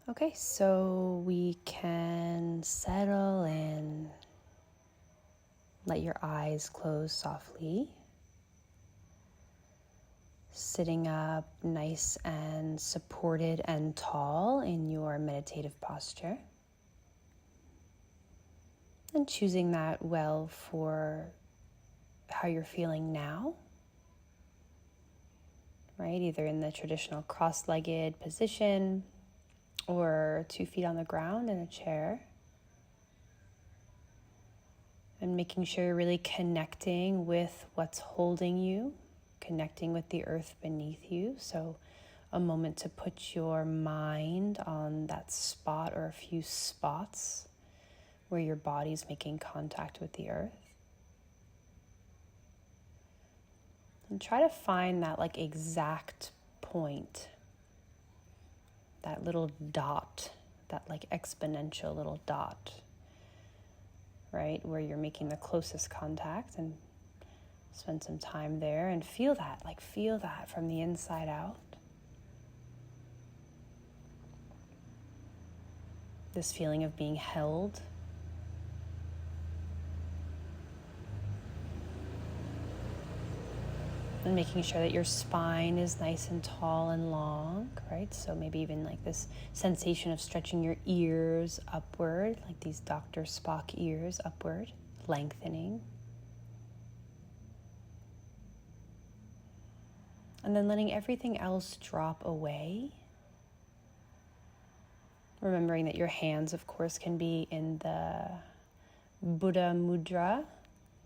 Okay, so we can settle in. Let your eyes close softly. Sitting up nice and supported and tall in your meditative posture. And choosing that well for how you're feeling now. Right, either in the traditional cross-legged position or 2 feet on the ground in a chair. And making sure you're really connecting with what's holding you, connecting with the earth beneath you. So a moment to put your mind on that spot or a few spots where your body's making contact with the earth. And try to find that exact point, that little dot, that exponential little dot, right? Where you're making the closest contact, and spend some time there and feel that from the inside out. This feeling of being held. And making sure that your spine is nice and tall and long, right? So maybe even this sensation of stretching your ears upward, like these Dr. Spock ears upward, lengthening. And then letting everything else drop away. Remembering that your hands, of course, can be in the Buddha mudra,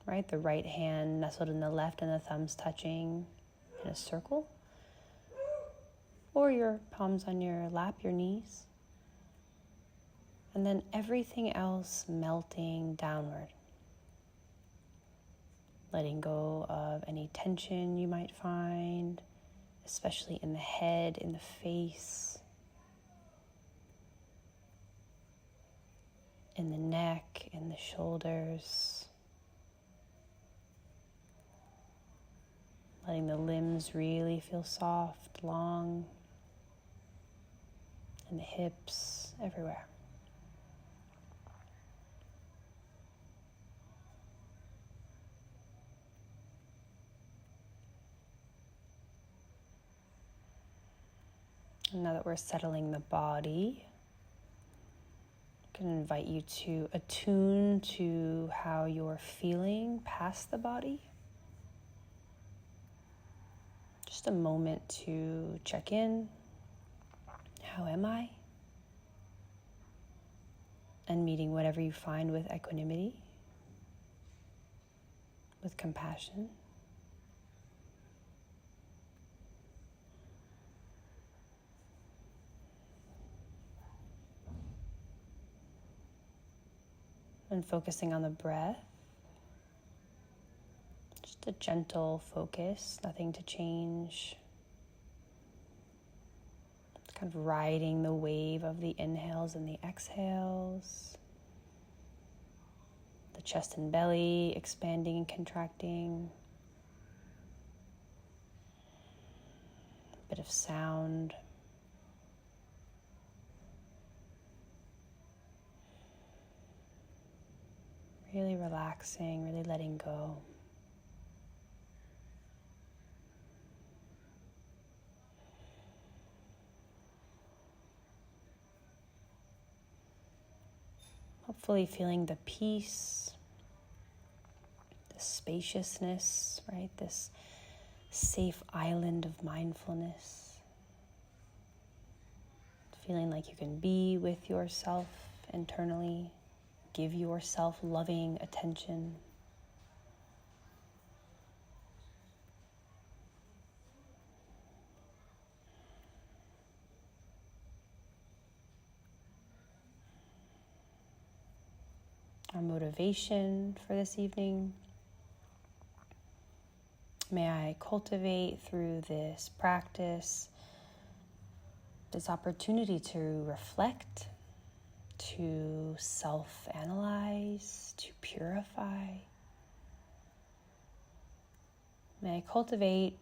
right? The right hand nestled in the left and the thumbs touching in a circle. Or your palms on your lap, your knees. And then everything else melting downward. Letting go of any tension you might find, especially in the head, in the face, in the neck, in the shoulders. Letting the limbs really feel soft, long, and the hips, everywhere. And now that we're settling the body, I can invite you to attune to how you're feeling past the body. Just a moment to check in. How am I? And meeting whatever you find with equanimity, with compassion. And focusing on the breath. Just a gentle focus, nothing to change. Kind of riding the wave of the inhales and the exhales. The chest and belly expanding and contracting. A bit of sound. Really relaxing, really letting go. Hopefully feeling the peace, the spaciousness, right? This safe island of mindfulness. Feeling like you can be with yourself internally, give yourself loving attention. Our motivation for this evening. May I cultivate through this practice, this opportunity to reflect, to self-analyze, to purify. May I cultivate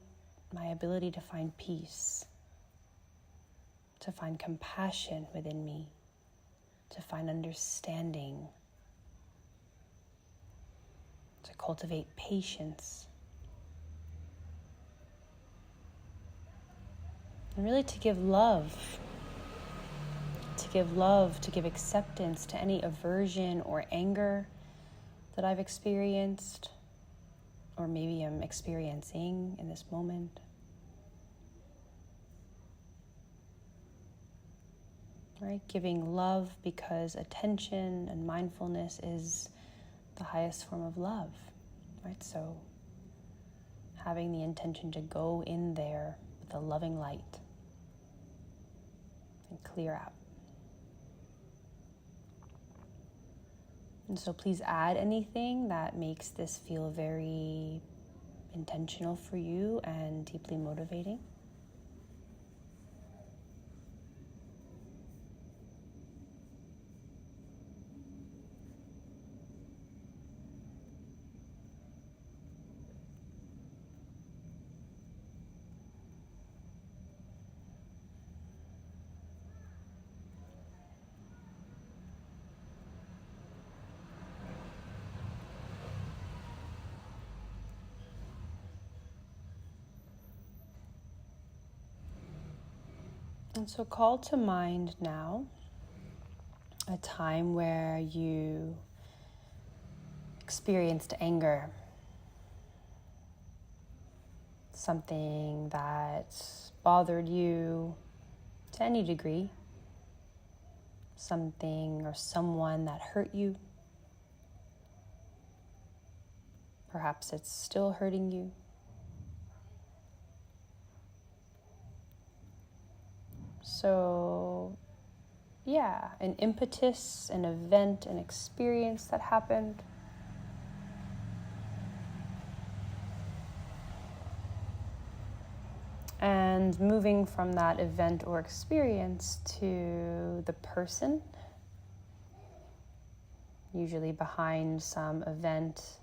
my ability to find peace, to find compassion within me, to find understanding, to cultivate patience, and really to give love, to give acceptance to any aversion or anger that I've experienced, or maybe I'm experiencing in this moment. Right? Giving love because attention and mindfulness is the highest form of love, right? So having the intention to go in there with a loving light and clear out. And so please add anything that makes this feel very intentional for you and deeply motivating. And so call to mind now a time where you experienced anger, something that bothered you to any degree, something or someone that hurt you. Perhaps it's still hurting you. So, yeah, an impetus, an event, an experience that happened. And moving from that event or experience to the person, usually behind some event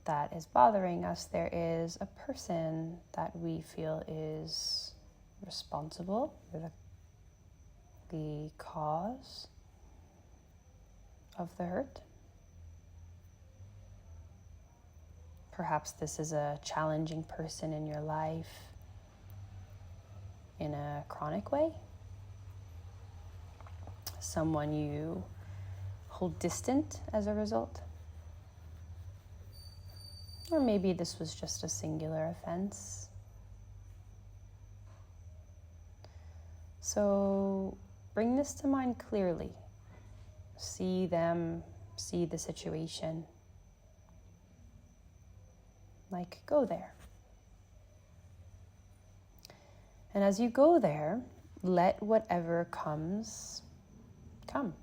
that is bothering us, there is a person that we feel is responsible for the cause of the hurt. Perhaps this is a challenging person in your life in a chronic way. Someone you hold distant as a result. Or maybe this was just a singular offense. So bring this to mind clearly. See them, see the situation. Like, go there. And as you go there, let whatever comes, come.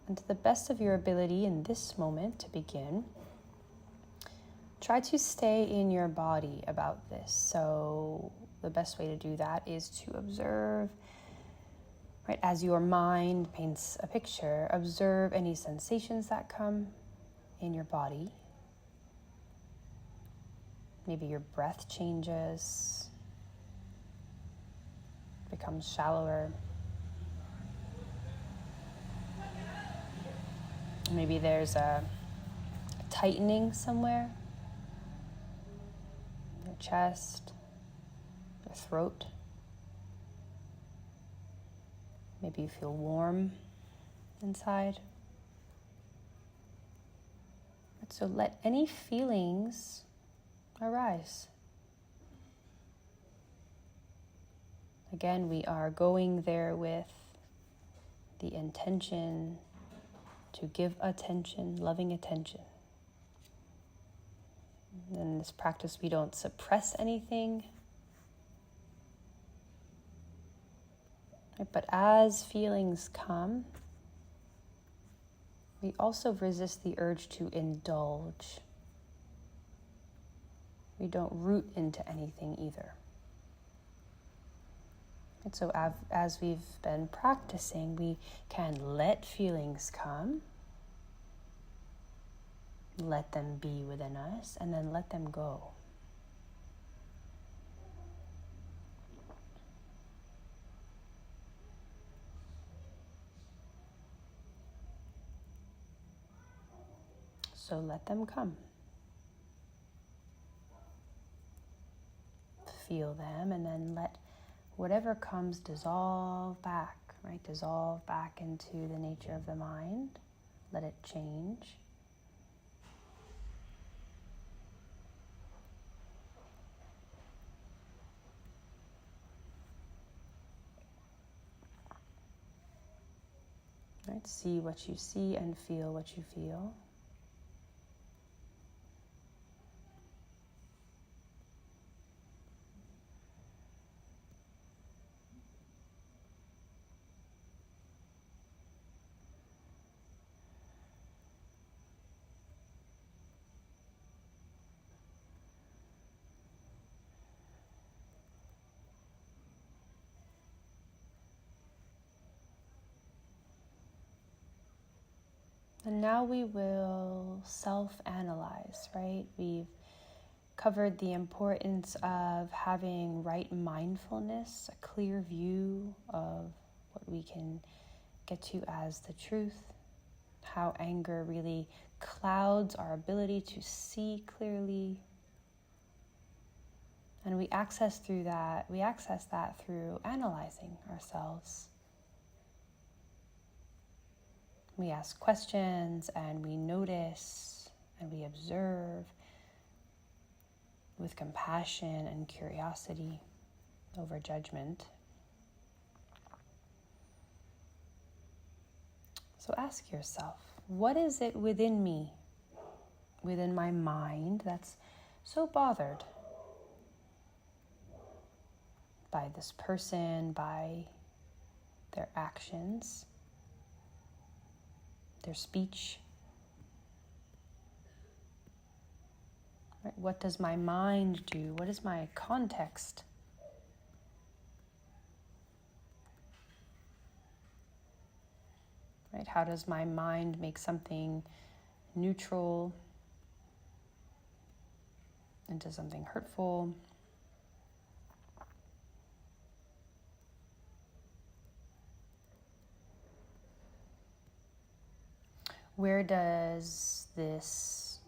And to the best of your ability in this moment to begin, try to stay in your body about this. So the best way to do that is to observe, right, as your mind paints a picture, observe any sensations that come in your body. Maybe your breath changes, becomes shallower. Maybe there's a tightening somewhere, your chest, your throat. Maybe you feel warm inside. So let any feelings arise. Again, we are going there with the intention to give attention, loving attention. In this practice, we don't suppress anything. Right? But as feelings come, we also resist the urge to indulge. We don't root into anything either. And so as we've been practicing, we can let feelings come, let them be within us, and then let them go. So let them come. Feel them, and then let whatever comes dissolve back, right? Dissolve back into the nature of the mind. Let it change. Right? See what you see and feel what you feel. And now we will self-analyze, right? We've covered the importance of having right mindfulness, a clear view of what we can get to as the truth, how anger really clouds our ability to see clearly. And we access that through analyzing ourselves. We ask questions and we notice and we observe with compassion and curiosity over judgment. So ask yourself, what is it within me, within my mind, that's so bothered by this person, by their actions, their speech? Right? What does my mind do? What is my context? Right? How does my mind make something neutral into something hurtful? Where does this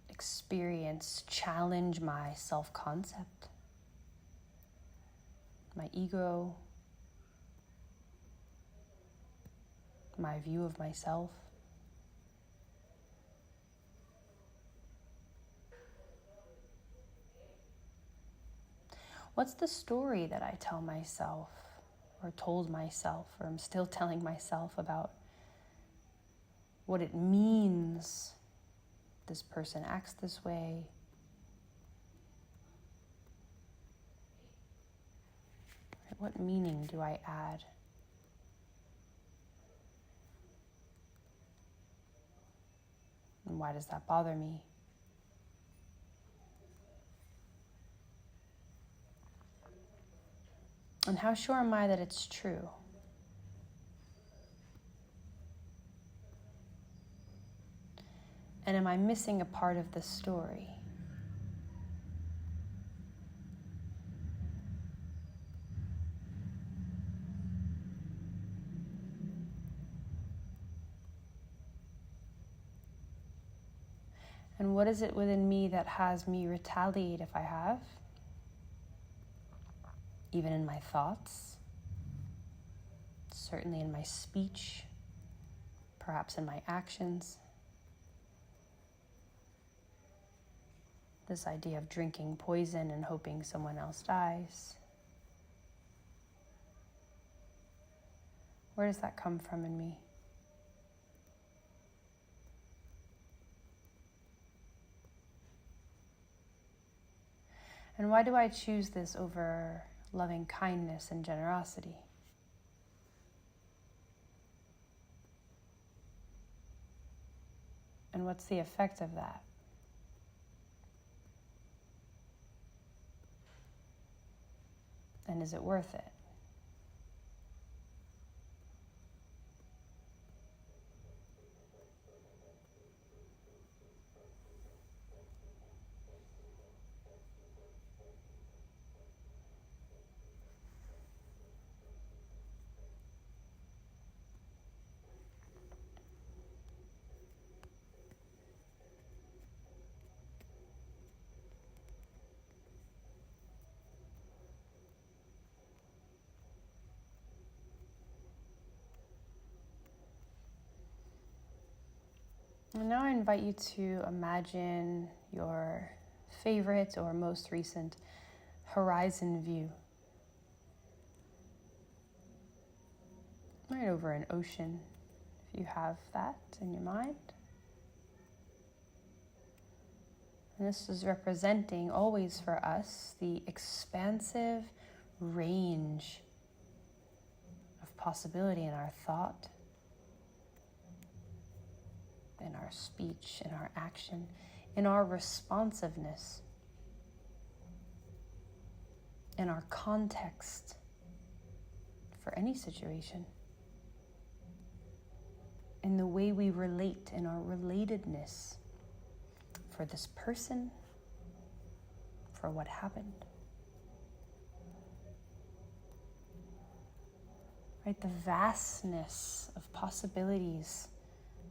experience challenge my self-concept, my ego, my view of myself? What's the story that I tell myself, or told myself, or I'm still telling myself about what it means this person acts this way? What meaning do I add? And why does that bother me? And how sure am I that it's true? And am I missing a part of the story? And what is it within me that has me retaliate if I have? Even in my thoughts, certainly in my speech, perhaps in my actions. This idea of drinking poison and hoping someone else dies. Where does that come from in me? And why do I choose this over loving kindness and generosity? And what's the effect of that? And is it worth it? And now I invite you to imagine your favorite or most recent horizon view. Right over an ocean, if you have that in your mind. And this is representing always for us the expansive range of possibility in our thought, in our speech, in our action, in our responsiveness, in our context for any situation, in the way we relate, in our relatedness for this person, for what happened. Right? The vastness of possibilities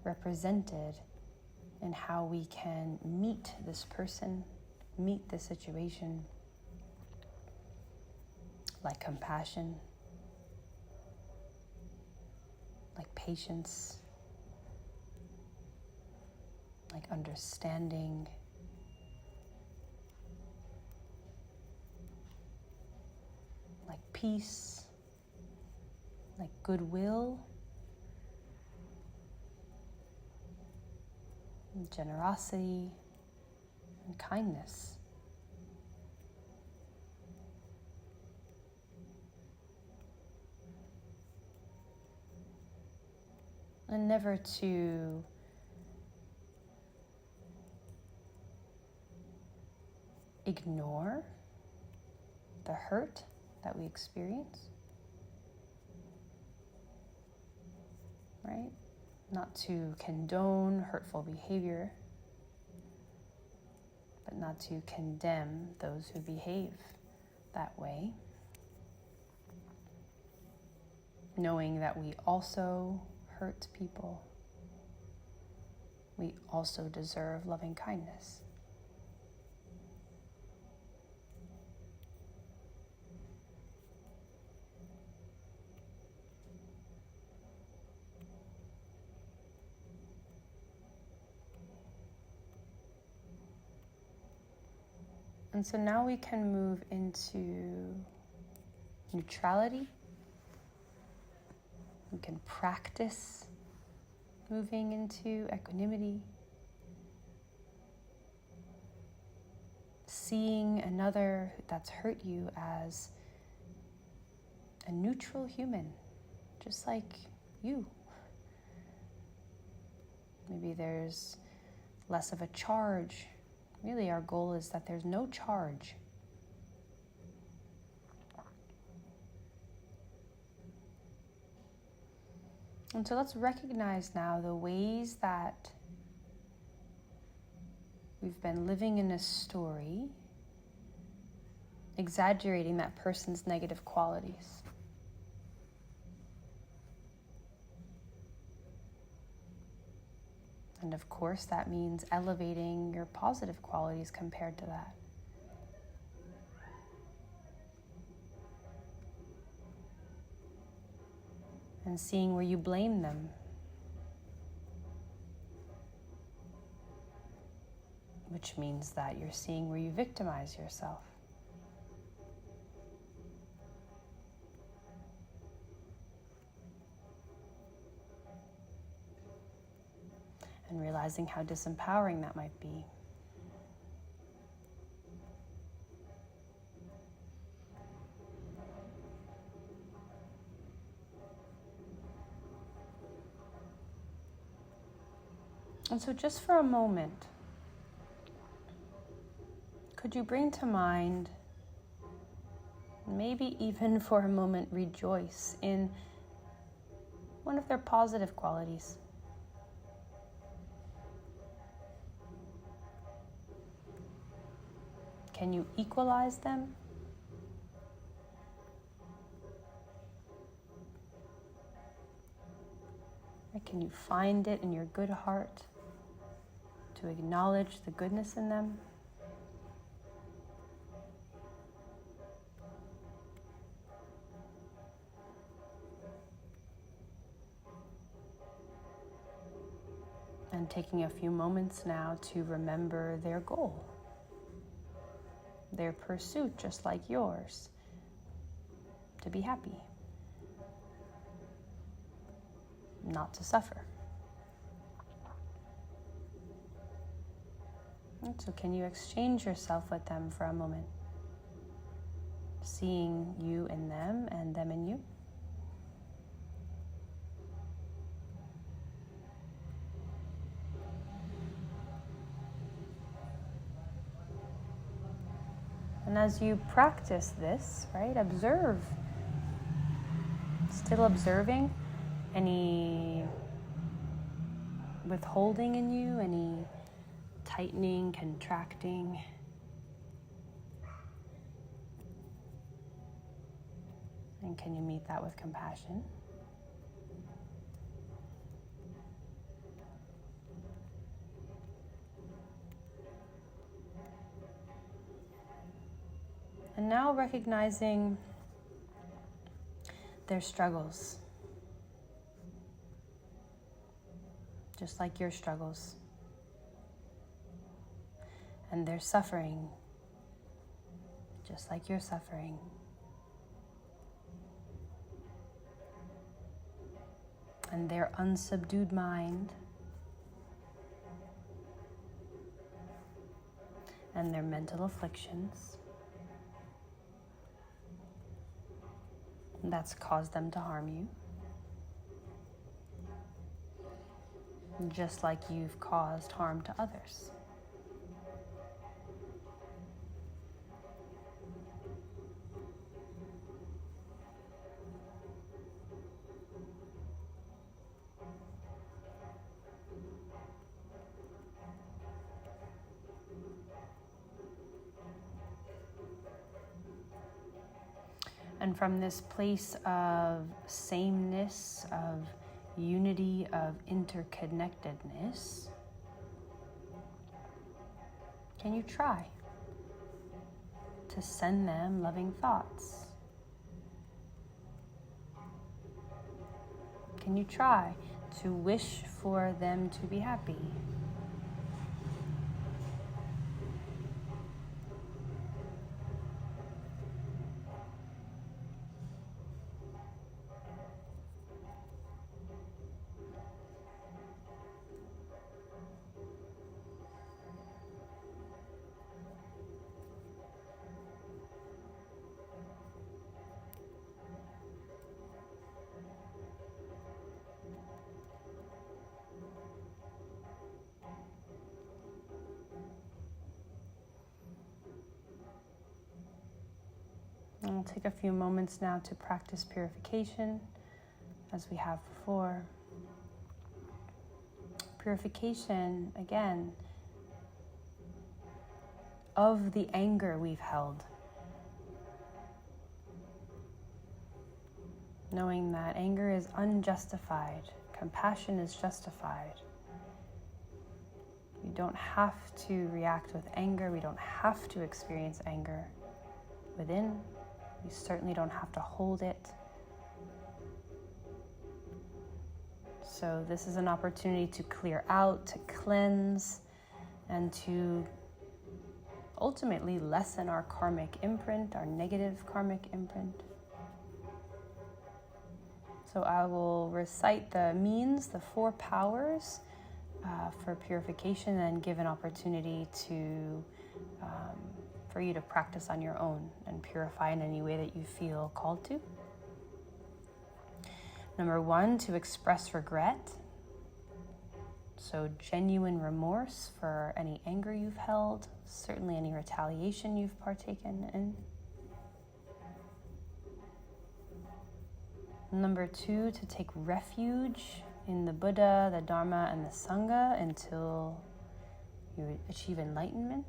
represented in how we can meet this person, meet the situation, like compassion, like patience, like understanding, like peace, like goodwill, and generosity, and kindness. And never to ignore the hurt that we experience, right? Not to condone hurtful behavior, but not to condemn those who behave that way. Knowing that we also hurt people, we also deserve loving kindness. And so now we can move into neutrality. We can practice moving into equanimity, seeing another that's hurt you as a neutral human, just like you. Maybe there's less of a charge. Really, our goal is that there's no charge. And so let's recognize now the ways that we've been living in a story, exaggerating that person's negative qualities. And of course, that means elevating your positive qualities compared to that. And seeing where you blame them. Which means that you're seeing where you victimize yourself. And realizing how disempowering that might be. And so just for a moment, could you bring to mind, maybe even for a moment rejoice in one of their positive qualities? Can you equalize them? Or can you find it in your good heart to acknowledge the goodness in them? And taking a few moments now to remember their goal, their pursuit, just like yours, to be happy, not to suffer. And so can you exchange yourself with them for a moment, seeing you in them and them in you? And as you practice this, right, observe, still observing any withholding in you, any tightening, contracting. And can you meet that with compassion? And now recognizing their struggles, just like your struggles, and their suffering, just like your suffering. And their unsubdued mind, and their mental afflictions that's caused them to harm you, just like you've caused harm to others. And from this place of sameness, of unity, of interconnectedness, can you try to send them loving thoughts? Can you try to wish for them to be happy? And we'll take a few moments now to practice purification, as we have before. Purification, again, of the anger we've held. Knowing that anger is unjustified, compassion is justified. We don't have to react with anger. We don't have to experience anger within. We certainly don't have to hold it. So this is an opportunity to clear out, to cleanse, and to ultimately lessen our karmic imprint, our negative karmic imprint. So I will recite the means, the 4 powers for purification, and give an opportunity to for you to practice on your own and purify in any way that you feel called to. Number 1, to express regret. So genuine remorse for any anger you've held, certainly any retaliation you've partaken in. Number 2, to take refuge in the Buddha, the Dharma, and the Sangha until you achieve enlightenment.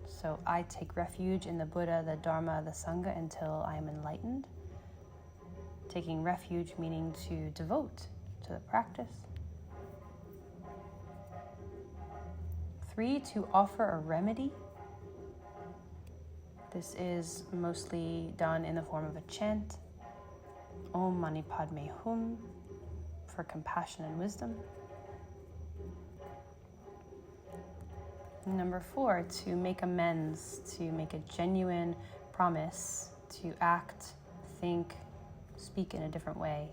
So I take refuge in the Buddha, the Dharma, the Sangha until I am enlightened. Taking refuge meaning to devote to the practice. 3, to offer a remedy. This is mostly done in the form of a chant. Om Mani Padme Hum, for compassion and wisdom. Number 4, to make amends, to make a genuine promise to act, think, speak in a different way.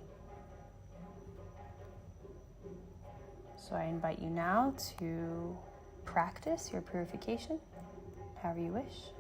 So I invite you now to practice your purification, however you wish.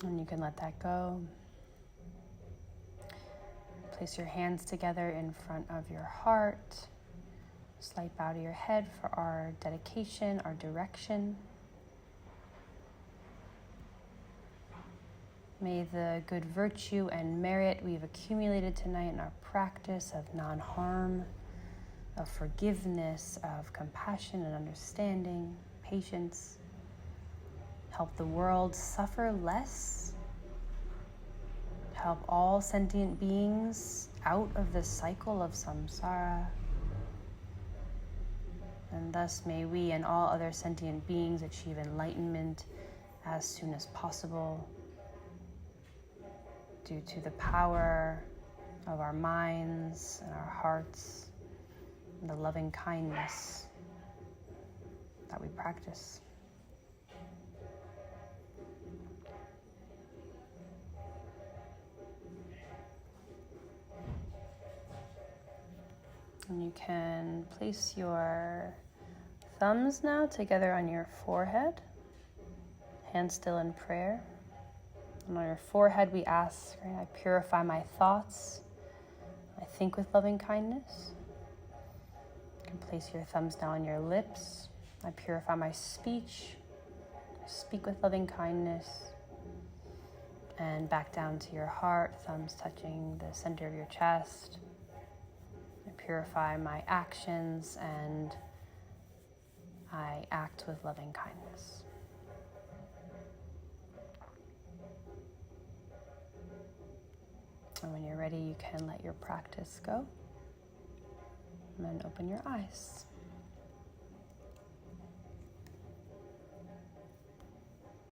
And you can let that go. Place your hands together in front of your heart. Slight bow to your head for our dedication, our direction. May the good virtue and merit we've accumulated tonight in our practice of non-harm, of forgiveness, of compassion and understanding, patience, help the world suffer less, help all sentient beings out of the cycle of samsara, and thus may we and all other sentient beings achieve enlightenment as soon as possible due to the power of our minds and our hearts and the loving kindness that we practice. And you can place your thumbs now together on your forehead, hands still in prayer. And on your forehead we ask, I purify my thoughts, I think with loving kindness. You can place your thumbs now on your lips. I purify my speech, I speak with loving kindness. And back down to your heart, thumbs touching the center of your chest. I purify my actions and I act with loving kindness. And when you're ready, you can let your practice go and then open your eyes.